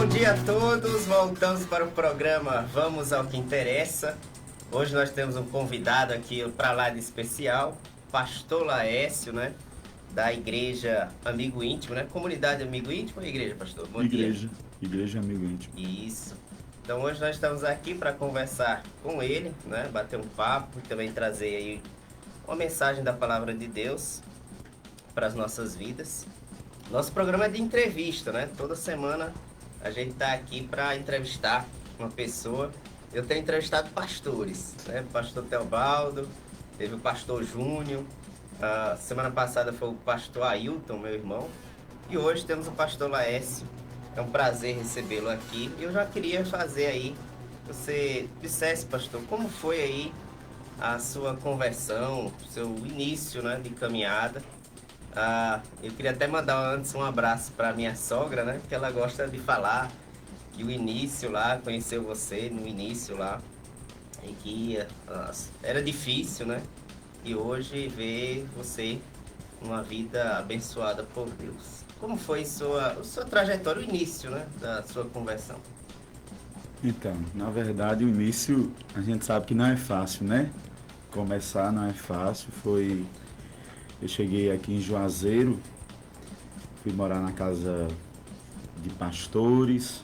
Bom dia a todos, voltamos para o programa Vamos ao que Interessa. Hoje nós temos um convidado aqui para lá de especial, Pastor Laércio, né? Da Igreja Amigo Íntimo, né? Comunidade Amigo Íntimo ou Igreja, Pastor? Bom dia. Igreja Amigo Íntimo. Isso. Então hoje nós estamos aqui para conversar com ele, né? Bater um papo e também trazer aí uma mensagem da Palavra de Deus para as nossas vidas. Nosso programa é de entrevista, né? Toda semana a gente está aqui para entrevistar uma pessoa. Eu tenho entrevistado pastores, né? O pastor Teobaldo, teve o pastor Júnior, semana passada foi o pastor Ailton, meu irmão, e hoje temos o pastor Laércio. É um prazer recebê-lo aqui. E eu já queria fazer aí, você dissesse, pastor, como foi aí a sua conversão, seu início, né, de caminhada. Eu queria até mandar antes um abraço para minha sogra, né? Que ela gosta de falar que o início lá, conheceu você no início lá, e que era difícil, né? E hoje ver você uma vida abençoada por Deus. Como foi sua trajetória, o início, né, da sua conversão? Então, na verdade, o início a gente sabe que não é fácil, né? Começar não é fácil. Eu cheguei aqui em Juazeiro, fui morar na casa de pastores,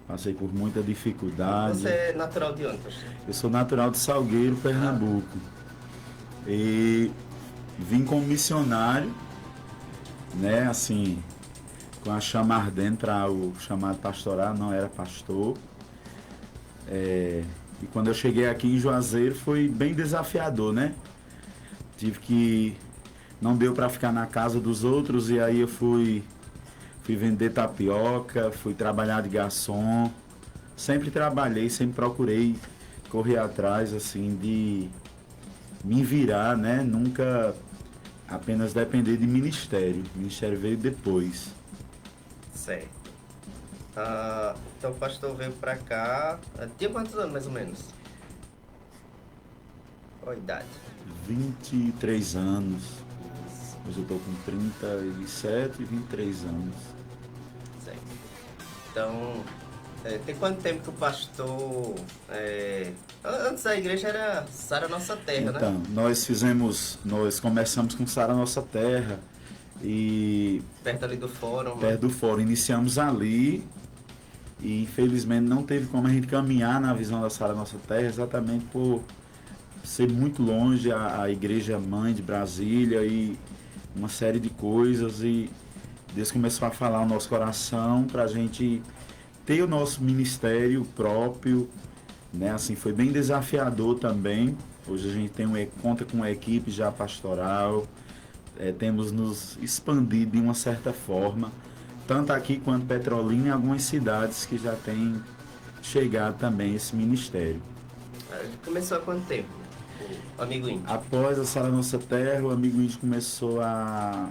passei por muita dificuldade. Você é natural de onde, pastor? Eu sou natural de Salgueiro, Pernambuco. E vim como missionário, né, assim, com a chama ardente para o chamado pastoral, não era pastor. E quando eu cheguei aqui em Juazeiro foi bem desafiador, né? Não deu para ficar na casa dos outros e aí eu fui vender tapioca, fui trabalhar de garçom. Sempre trabalhei, sempre procurei correr atrás, assim, de me virar, né? Nunca apenas depender de ministério. O ministério veio depois. Certo. Então o pastor veio pra cá. Tinha quantos anos mais ou menos? Qual a idade? 23 anos. Hoje eu tô com 37 e 23 anos. Certo. Então, tem quanto tempo que o pastor... antes da igreja era Sara Nossa Terra, então, né? Nós começamos com Sara Nossa Terra e... Perto ali do fórum. Perto do fórum. Iniciamos ali e infelizmente não teve como a gente caminhar na visão da Sara Nossa Terra, exatamente por ser muito longe a igreja mãe de Brasília e uma série de coisas, e Deus começou a falar no nosso coração para a gente ter o nosso ministério próprio, né? Assim, foi bem desafiador também. Hoje a gente conta com uma equipe já pastoral, temos nos expandido de uma certa forma, tanto aqui quanto Petrolina, em algumas cidades que já tem chegado também esse ministério. Começou há quanto tempo? O Amigo Íntimo? Após a Sara Nossa Terra, o Amigo Íntimo começou há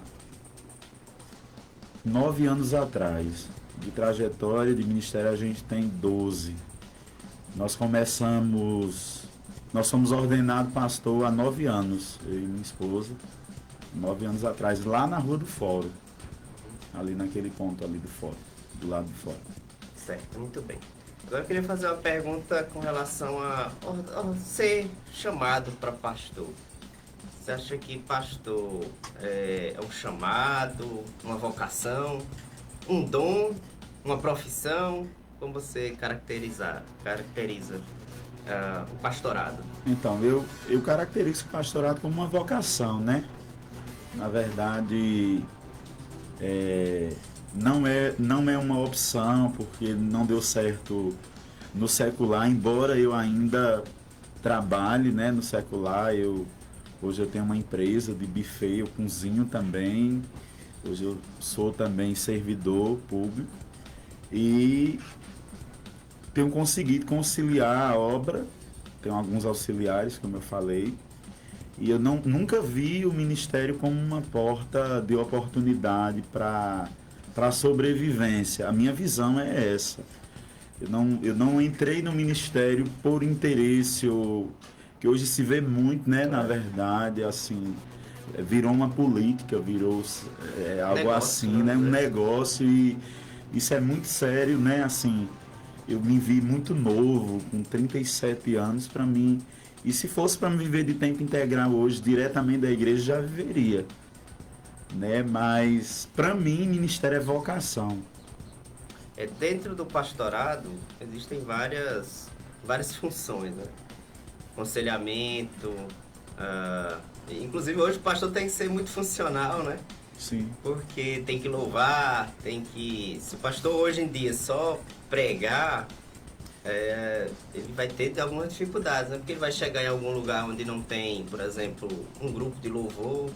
9 anos atrás. De trajetória de ministério a gente tem 12. Nós fomos ordenados pastor há 9 anos, eu e minha esposa, 9 anos atrás, lá na Rua do Fórum, ali naquele ponto ali do fórum, do lado de fora. Certo, muito bem. Agora eu queria fazer uma pergunta com relação a ser chamado para pastor. Você acha que pastor é um chamado, uma vocação, um dom, uma profissão? Como você caracteriza o pastorado? Então, eu caracterizo o pastorado como uma vocação, né? Na verdade, não é uma opção, porque não deu certo no secular, embora eu ainda trabalhe, né, no secular. Hoje eu tenho uma empresa de buffet, eu cozinho também. Hoje eu sou também servidor público e tenho conseguido conciliar a obra. Tenho alguns auxiliares, como eu falei, e eu nunca vi o ministério como uma porta de oportunidade para sobrevivência. A minha visão é essa. Eu não entrei no ministério por interesse, que hoje se vê muito, né? Na verdade, assim, virou uma política, virou algo Negócio, assim, né? Um negócio, e Isso é muito sério, né? Assim, eu me vi muito novo, com 37 anos, para mim. E se fosse para me viver de tempo integral hoje, diretamente da igreja, já viveria, né? Mas para mim, ministério é vocação. Dentro do pastorado existem várias funções, né? Aconselhamento, inclusive hoje o pastor tem que ser muito funcional, né? Sim. Porque tem que louvar, se o pastor hoje em dia só pregar, ele vai ter algumas dificuldades, né? Porque ele vai chegar em algum lugar onde não tem, por exemplo, um grupo de louvor.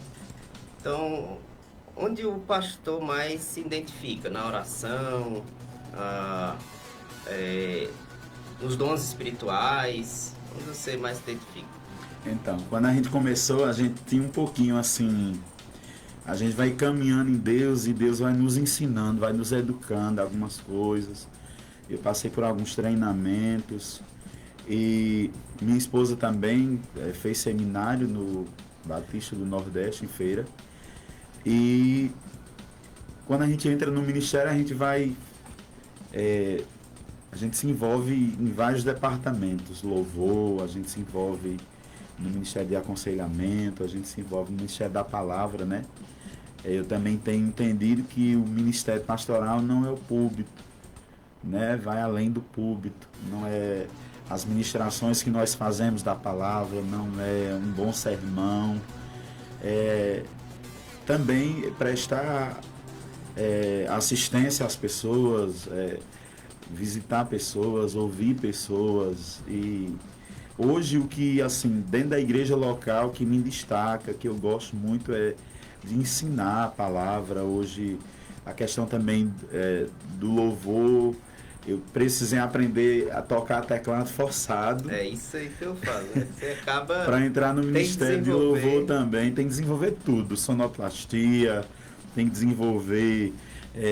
Então, onde o pastor mais se identifica? Na oração, nos dons espirituais, onde você mais se identifica? Então, quando a gente começou, a gente tinha um pouquinho assim, a gente vai caminhando em Deus e Deus vai nos ensinando, vai nos educando algumas coisas. Eu passei por alguns treinamentos e minha esposa também fez seminário no Batista do Nordeste, em Feira. E quando a gente entra no ministério, a gente vai... a gente se envolve em vários departamentos, louvor, a gente se envolve no Ministério de Aconselhamento, a gente se envolve no Ministério da Palavra, né? Eu também tenho entendido que o Ministério Pastoral não é o púlpito, né? Vai além do púlpito, não é as ministrações que nós fazemos da palavra, não é um bom sermão, também prestar assistência às pessoas, visitar pessoas, ouvir pessoas. E hoje o que, assim, dentro da igreja local, que me destaca, que eu gosto muito, é de ensinar a palavra. Hoje a questão também do louvor, eu precisei aprender a tocar teclado forçado. É isso aí que eu falo, né? Você acaba... Para entrar no Ministério de Louvor também, tem que desenvolver tudo, sonoplastia, tem que desenvolver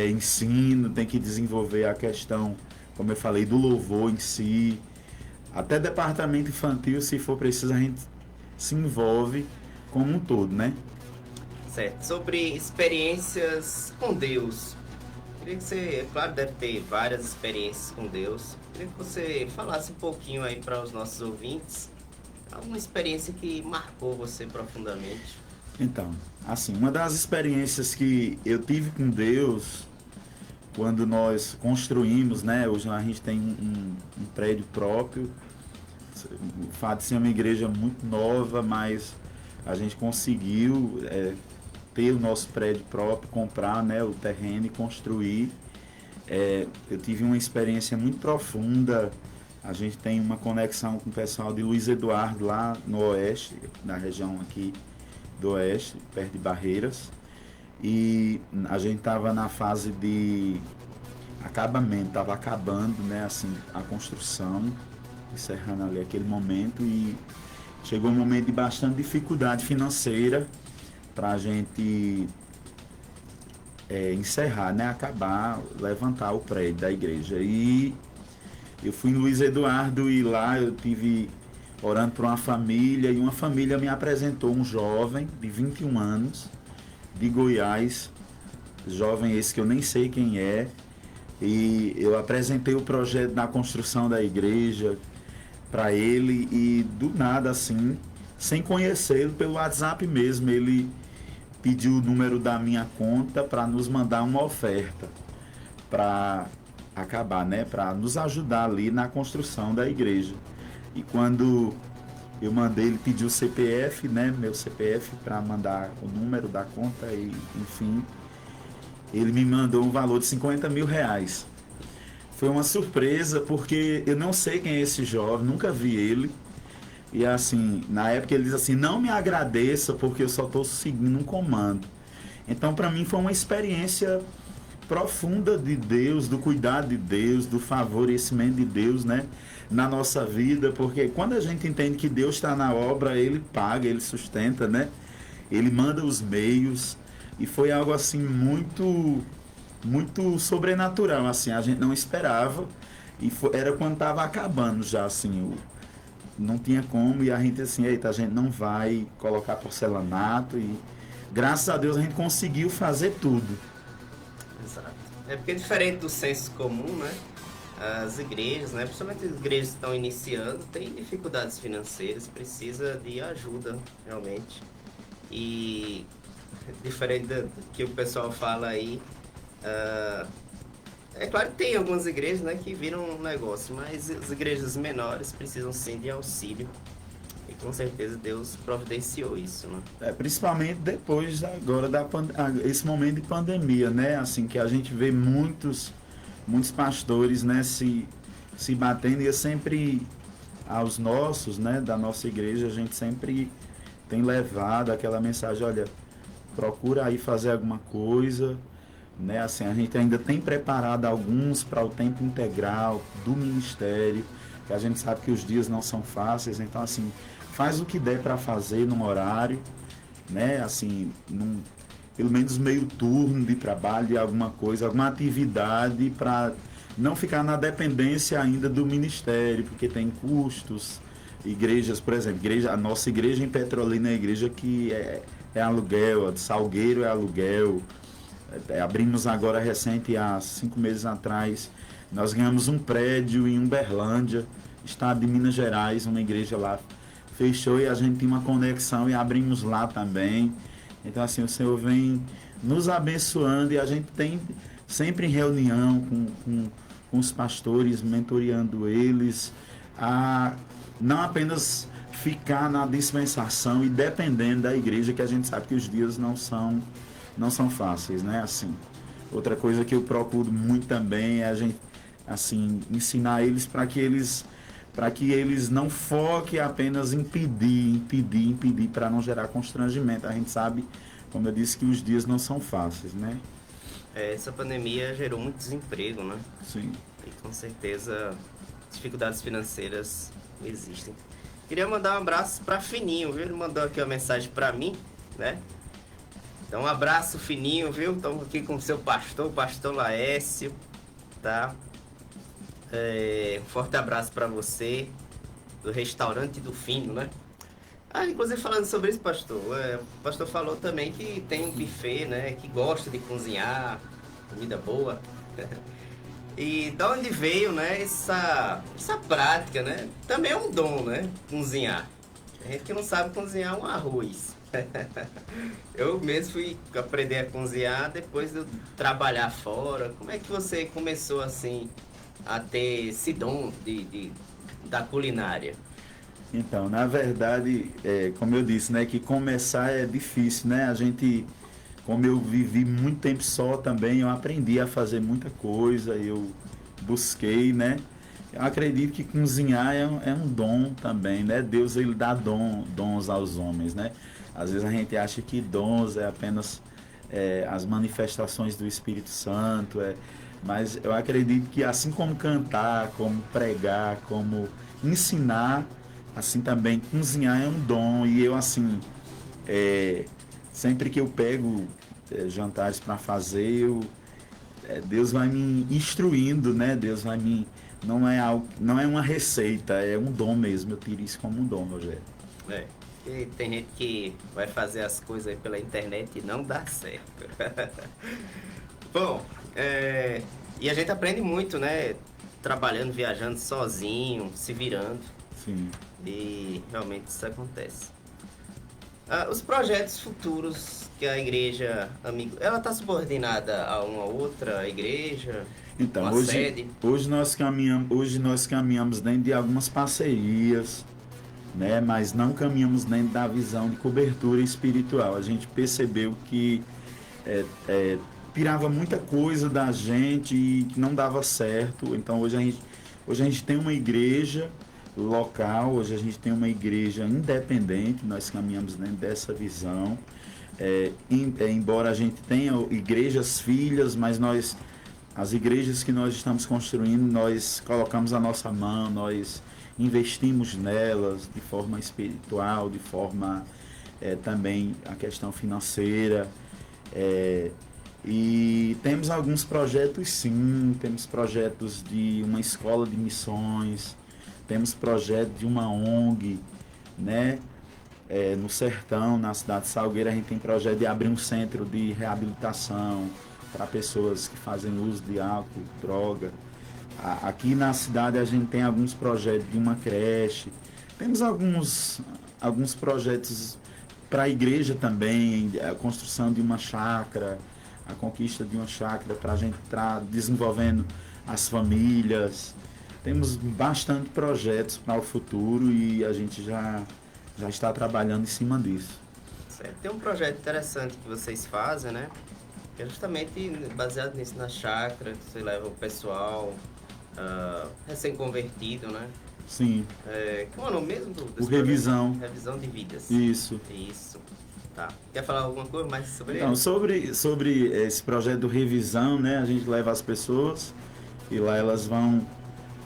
ensino, tem que desenvolver a questão, como eu falei, do louvor em si. Até departamento infantil, se for preciso, a gente se envolve como um todo, né? Certo. Sobre experiências com Deus. Queria que você, claro, deve ter várias experiências com Deus. Queria que você falasse um pouquinho aí para os nossos ouvintes. Alguma experiência que marcou você profundamente. Então, assim, uma das experiências que eu tive com Deus, quando nós construímos, né? Hoje a gente tem um prédio próprio. O fato de ser uma igreja muito nova, mas a gente conseguiu ter o nosso prédio próprio, comprar, né, o terreno e construir. Eu tive uma experiência muito profunda. A gente tem uma conexão com o pessoal de Luiz Eduardo lá no oeste, na região aqui do oeste, perto de Barreiras. E a gente estava na fase de acabamento, estava acabando, né, assim, a construção, encerrando ali aquele momento, e chegou um momento de bastante dificuldade financeira para a gente encerrar, né, acabar, levantar o prédio da igreja. E eu fui em Luiz Eduardo e lá eu tive orando por uma família, e uma família me apresentou um jovem de 21 anos, de Goiás, jovem esse que eu nem sei quem é, e eu apresentei o projeto da construção da igreja para ele, e do nada, assim, sem conhecê-lo, pelo WhatsApp mesmo, ele pediu o número da minha conta para nos mandar uma oferta para acabar, né, para nos ajudar ali na construção da igreja. E quando eu mandei, ele pediu o CPF, né, meu CPF, para mandar o número da conta, e enfim, ele me mandou um valor de 50 mil reais. Foi uma surpresa, porque eu não sei quem é esse jovem, nunca vi ele. E assim, na época ele diz assim, não me agradeça porque eu só estou seguindo um comando. Então para mim foi uma experiência profunda de Deus, do cuidado de Deus, do favorecimento de Deus, né, na nossa vida, porque quando a gente entende que Deus está na obra, Ele paga, Ele sustenta, né, Ele manda os meios, e foi algo assim muito, muito sobrenatural, assim, a gente não esperava, e era quando estava acabando já, assim, não tinha como, e a gente assim, eita, a gente não vai colocar porcelanato, e graças a Deus a gente conseguiu fazer tudo. Exato. É porque diferente do senso comum, né? As igrejas, né? Principalmente as igrejas que estão iniciando, têm dificuldades financeiras, precisa de ajuda, realmente. E diferente do que o pessoal fala aí, ah, é claro que tem algumas igrejas, né, que viram um negócio, mas as igrejas menores precisam sim de auxílio. E com certeza Deus providenciou isso, né? Principalmente depois agora esse momento de pandemia, né? Assim que a gente vê muitos pastores, né, se batendo, e eu sempre aos nossos, né, da nossa igreja, a gente sempre tem levado aquela mensagem, olha, procura aí fazer alguma coisa, né? Assim, a gente ainda tem preparado alguns para o tempo integral do ministério, que a gente sabe que os dias não são fáceis, então assim, faz o que der para fazer num horário, né? Assim, pelo menos meio turno de trabalho, de alguma coisa, alguma atividade para não ficar na dependência ainda do ministério, porque tem custos. Igrejas, por exemplo, a nossa igreja em Petrolina é a igreja que é aluguel, a de Salgueiro é aluguel. Abrimos agora recente, há 5 meses atrás, nós ganhamos um prédio em Uberlândia, estado de Minas Gerais, uma igreja lá fechou e a gente tem uma conexão e abrimos lá também. Então assim, o Senhor vem nos abençoando e a gente tem sempre em reunião com os pastores, mentoreando eles, a não apenas ficar na dispensação e dependendo da igreja, que a gente sabe que os dias não são fáceis, né? Assim, outra coisa que eu procuro muito também é a gente, assim, ensinar eles para que eles não foquem apenas em pedir para não gerar constrangimento. A gente sabe, como eu disse, que os dias não são fáceis, né? Essa pandemia gerou muito desemprego, né? Sim. E com certeza dificuldades financeiras existem. Queria mandar um abraço para Fininho, viu? Ele mandou aqui uma mensagem para mim, né? Então, um abraço, Fininho, viu? Estamos aqui com o seu pastor, o pastor Laércio, tá? Um forte abraço para você, do restaurante do Fino, né? Inclusive falando sobre isso, pastor, o pastor falou também que tem um buffet, né? Que gosta de cozinhar, comida boa. E da onde veio, né, essa prática, né? Também é um dom, né? Cozinhar. A gente que não sabe cozinhar um arroz. Eu mesmo fui aprender a cozinhar depois de eu trabalhar fora. Como é que você começou assim a ter esse dom da culinária? Então, na verdade, como eu disse, né, que começar é difícil, né? A gente, como eu vivi muito tempo só também, eu aprendi a fazer muita coisa, eu busquei, né? Eu acredito que cozinhar é um dom também, né? Deus, ele dá dons aos homens, né? Às vezes a gente acha que dons é apenas as manifestações do Espírito Santo, mas eu acredito que assim como cantar, como pregar, como ensinar, assim também cozinhar é um dom. E eu, assim, sempre que eu pego jantares para fazer, Deus vai me instruindo, né? Deus vai me... Não é uma receita, é um dom mesmo. Eu tiro isso como um dom, Rogério. E tem gente que vai fazer as coisas aí pela internet e não dá certo. Bom, e a gente aprende muito, né? Trabalhando, viajando sozinho, se virando. Sim. E realmente isso acontece. Os projetos futuros que a igreja amigo, ela está subordinada a uma outra igreja? Então, uma sede? hoje nós caminhamos dentro de algumas parcerias, né? Mas não caminhamos dentro da visão de cobertura espiritual. A gente percebeu que tirava muita coisa da gente e que não dava certo. Então hoje a gente tem uma igreja local, hoje a gente tem uma igreja independente, nós caminhamos dentro dessa visão. Embora a gente tenha igrejas filhas, mas as igrejas que nós estamos construindo, nós colocamos a nossa mão, nós investimos nelas de forma espiritual, de forma também a questão financeira. E temos alguns projetos, sim, temos projetos de uma escola de missões, temos projeto de uma ONG, né? No sertão, na cidade de Salgueiro, a gente tem projeto de abrir um centro de reabilitação para pessoas que fazem uso de álcool, droga. Aqui na cidade a gente tem alguns projetos de uma creche, temos alguns projetos para a igreja também, a construção de uma chácara, a conquista de uma chácara para a gente estar desenvolvendo as famílias. Temos bastante projetos para o futuro e a gente já está trabalhando em cima disso. Certo. Tem um projeto interessante que vocês fazem, né? Que é justamente baseado nisso, na chácara, que você leva o pessoal recém-convertido, né? Sim. Qual é o nome mesmo? O Revisão. Revisão de vidas. Isso. Isso. Tá. Quer falar alguma coisa mais sobre Então, ele? sobre esse projeto do Revisão, né? A gente leva as pessoas e lá elas vão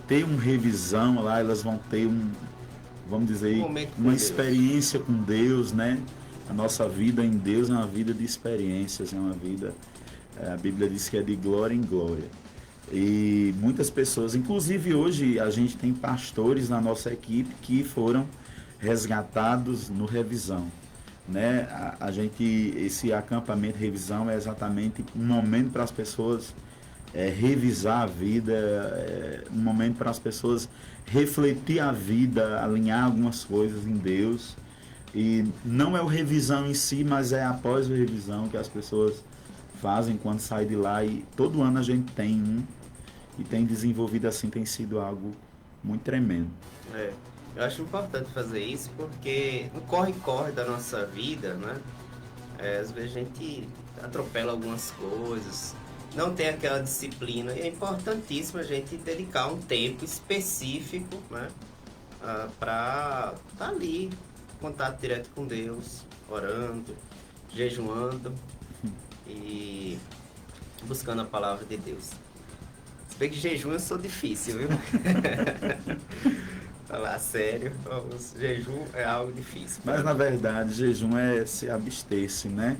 ter uma revisão, lá elas vão ter vamos dizer, uma experiência com Deus, né? A nossa vida em Deus é uma vida de experiências, é uma vida, a Bíblia diz que é de glória em glória. E muitas pessoas, inclusive hoje a gente tem pastores na nossa equipe que foram resgatados no Revisão, né? Esse acampamento Revisão é exatamente um momento para as pessoas revisar a vida, um momento para as pessoas refletir a vida, alinhar algumas coisas em Deus. E não é o revisão em si, mas é após o revisão que as pessoas fazem quando saem de lá. E todo ano a gente tem um e tem desenvolvido assim, tem sido algo muito tremendo. Eu acho importante fazer isso porque no corre-corre da nossa vida, né? Às vezes a gente atropela algumas coisas, não tem aquela disciplina, e é importantíssimo a gente dedicar um tempo específico, né? Para estar ali, contato direto com Deus, orando, jejuando e buscando a palavra de Deus. Se bem que jejum eu sou difícil, viu? Falar sério, o jejum é algo difícil. Mas na verdade, jejum é se abster-se, né?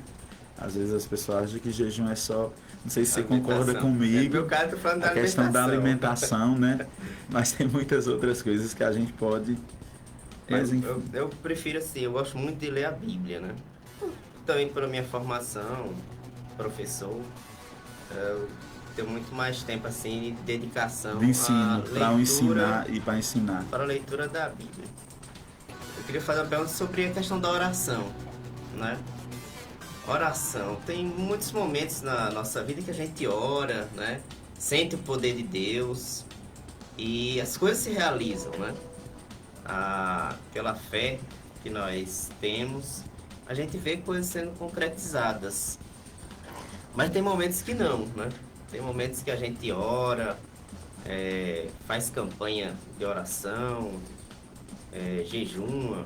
Às vezes as pessoas acham que jejum é só, não sei se você concorda comigo, meu caso, tô falando da a questão da alimentação, né? Mas tem muitas outras coisas que a gente pode... Mas, eu prefiro assim, eu gosto muito de ler a Bíblia, né? Também pela minha formação, professor, eu tenho muito mais tempo assim de dedicação de ensino, para ensinar e para ensinar. Para a leitura da Bíblia. Eu queria fazer uma pergunta sobre a questão da oração, né? Oração. Tem muitos momentos na nossa vida que a gente ora, né? Sente o poder de Deus e as coisas se realizam, né? Pela fé que nós temos, a gente vê coisas sendo concretizadas. Mas tem momentos que não, né? Tem momentos que a gente ora, faz campanha de oração, jejuma,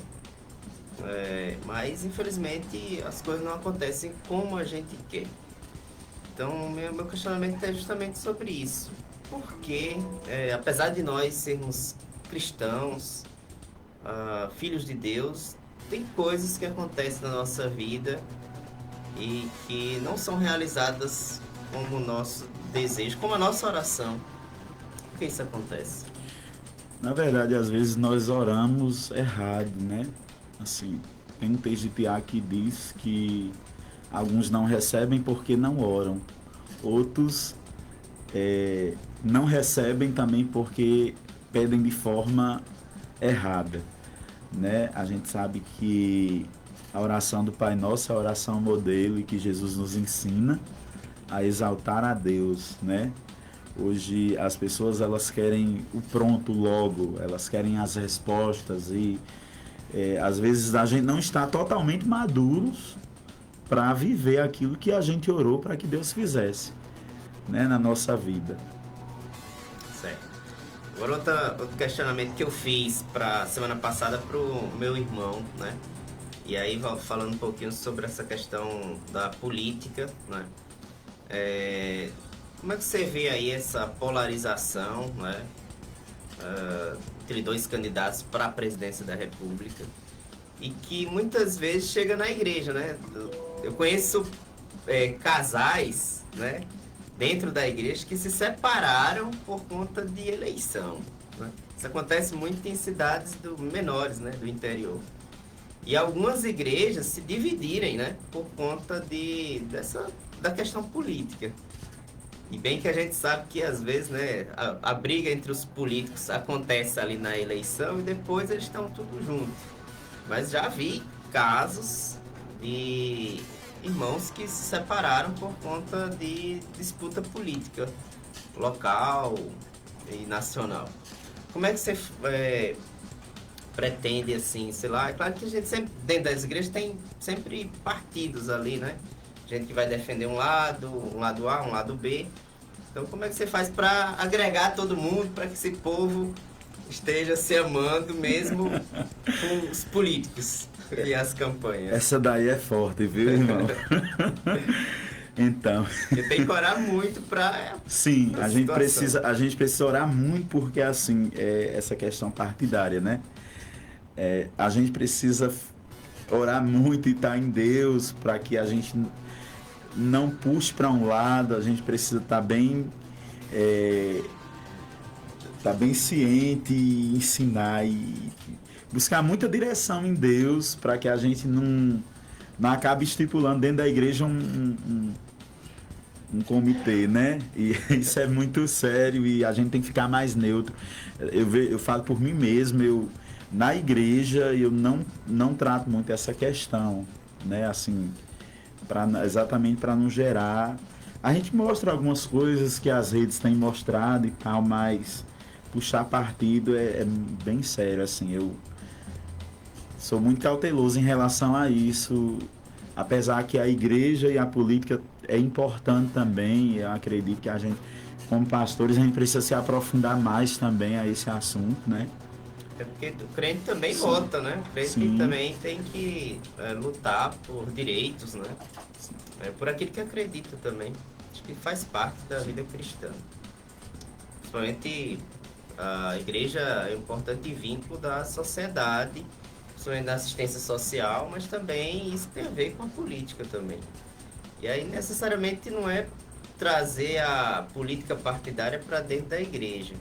mas infelizmente as coisas não acontecem como a gente quer. Então meu questionamento é justamente sobre isso. Porque, apesar de nós sermos cristãos, filhos de Deus, tem coisas que acontecem na nossa vida e que não são realizadas como o nosso desejo, como a nossa oração. Por que isso acontece? Na verdade, às vezes nós oramos errado, né? Assim, tem um texto de Tiago que diz que alguns não recebem porque não oram. Outros não recebem também porque pedem de forma errada, né? A gente sabe que a oração do Pai Nosso é a oração modelo e que Jesus nos ensina a exaltar a Deus, né? Hoje as pessoas elas querem o pronto logo, elas querem as respostas e às vezes a gente não está totalmente maduros para viver aquilo que a gente orou para que Deus fizesse, né, na nossa vida. Certo. Agora outro questionamento que eu fiz para semana passada para o meu irmão, né? E aí falando um pouquinho sobre essa questão da política, né? Como é que você vê aí essa polarização, né? Entre dois candidatos para a presidência da República e que muitas vezes chega na igreja, né? Eu conheço casais, né? Dentro da igreja que se separaram por conta de eleição, né? Isso acontece muito em cidades menores, né? Do interior. E algumas igrejas se dividirem, né? Por conta da questão política. E bem que a gente sabe que às vezes, né, a briga entre os políticos acontece ali na eleição e depois eles estão tudo junto. Mas já vi casos de irmãos que se separaram por conta de disputa política local e nacional. Como é que você pretende, assim, sei lá, é claro que a gente sempre, dentro das igrejas, tem sempre partidos ali, né? Gente que vai defender um lado A, um lado B. Então, como é que você faz para agregar todo mundo, para que esse povo esteja se amando mesmo com os políticos e as campanhas? Essa daí é forte, viu, irmão? Então, Porque tem que orar muito para sim, a situação. a gente precisa orar muito porque assim, essa questão partidária, né? A gente precisa orar muito e estar em Deus para que a gente não puxe para um lado, a gente precisa estar bem ciente e ensinar e buscar muita direção em Deus para que a gente não acabe estipulando dentro da igreja um comitê, né? E isso é muito sério e a gente tem que ficar mais neutro. Eu falo por mim mesmo, na igreja eu não trato muito essa questão, né? Assim, exatamente para não gerar. A gente mostra algumas coisas que as redes têm mostrado e tal, mas puxar partido é bem sério, assim. Eu sou muito cauteloso em relação a isso, apesar que a igreja e a política é importante também. Eu acredito que a gente, como pastores, a gente precisa se aprofundar mais também a esse assunto, né? É porque o crente também Sim. vota, né? O crente Sim. também tem que lutar por direitos, né? Por aquilo que acredita também. Acho que faz parte da vida cristã. Principalmente a igreja é um importante vínculo da sociedade, principalmente da assistência social, mas também isso tem a ver com a política também. E aí necessariamente não é trazer a política partidária para dentro da igreja,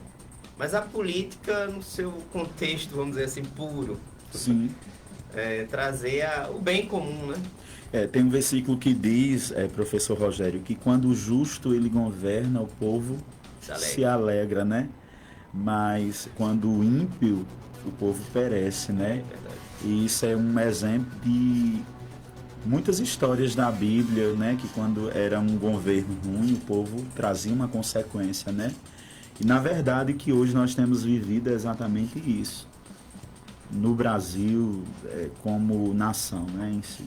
mas a política no seu contexto, vamos dizer assim, puro. Sim. Trazer o bem comum, né? Tem um versículo que diz, professor Rogério, que quando o justo ele governa, o povo se alegra, né? Mas quando o ímpio, o povo perece, né? É verdade. E isso é um exemplo de muitas histórias da Bíblia, né? Que quando era um governo ruim, o povo trazia uma consequência, né? E na verdade que hoje nós temos vivido é exatamente isso. No Brasil, como nação, né? Em si.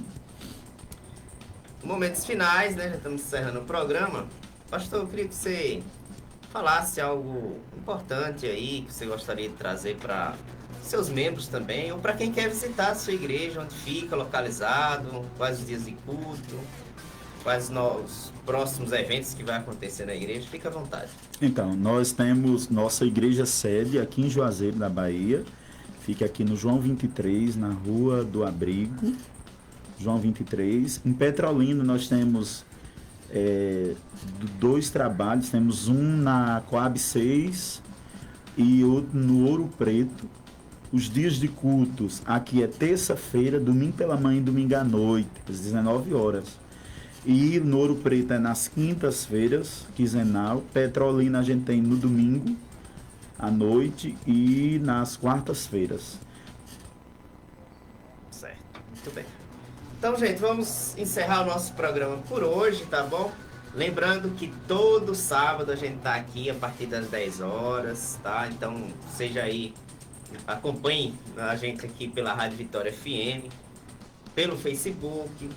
Momentos finais, né? Já estamos encerrando o programa. Pastor, eu queria que você falasse algo importante aí que você gostaria de trazer para seus membros também, ou para quem quer visitar a sua igreja, onde fica localizado, quais os dias de culto, quais os próximos eventos que vai acontecer na igreja. Fica à vontade. Então, nós temos nossa igreja sede aqui em Juazeiro, na Bahia. Fica aqui no João 23, na Rua do Abrigo. João 23. Em Petrolina nós temos 2 trabalhos. Temos um na Coab 6 e outro no Ouro Preto. Os dias de cultos aqui é terça-feira, domingo pela manhã e domingo à noite, às 19 horas. E no Ouro Preto é nas quintas-feiras, quinzenal. Petrolina a gente tem no domingo à noite e nas quartas-feiras. Certo, muito bem. Então, gente, vamos encerrar o nosso programa por hoje, tá bom? Lembrando que todo sábado a gente tá aqui a partir das 10 horas, tá? Então, seja aí, acompanhe a gente aqui pela Rádio Vitória FM, pelo Facebook,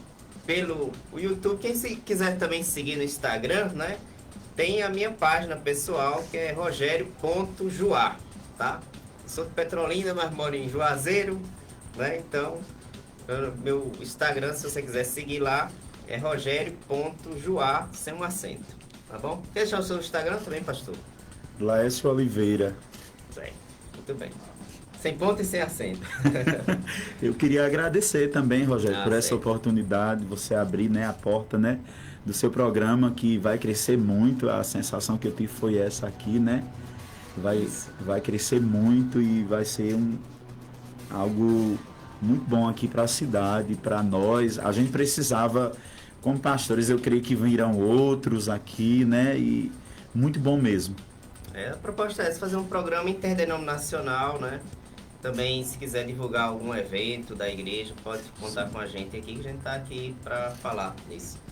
pelo YouTube. Quem quiser também seguir no Instagram, né? Tem a minha página pessoal, que é rogério.juá, tá? Eu sou de Petrolina, mas moro em Juazeiro, né? Então, meu Instagram, se você quiser seguir lá, é rogério.juá, sem um acento, tá bom? Quer deixar o seu Instagram também, pastor? Laércio Oliveira. Certo, muito bem. Sem ponto e sem acento. Eu queria agradecer também, Rogério, por essa certo. oportunidade, você abrir, né, a porta, né, do seu programa, que vai crescer muito. A sensação que eu tive foi essa aqui, né? Vai crescer muito e vai ser algo muito bom aqui para a cidade, para nós. A gente precisava como pastores, eu creio que virão outros aqui, né? E muito bom mesmo. A proposta é essa, fazer um programa interdenominacional, né? Também, se quiser divulgar algum evento da igreja, pode contar com a gente aqui, que a gente está aqui para falar nisso.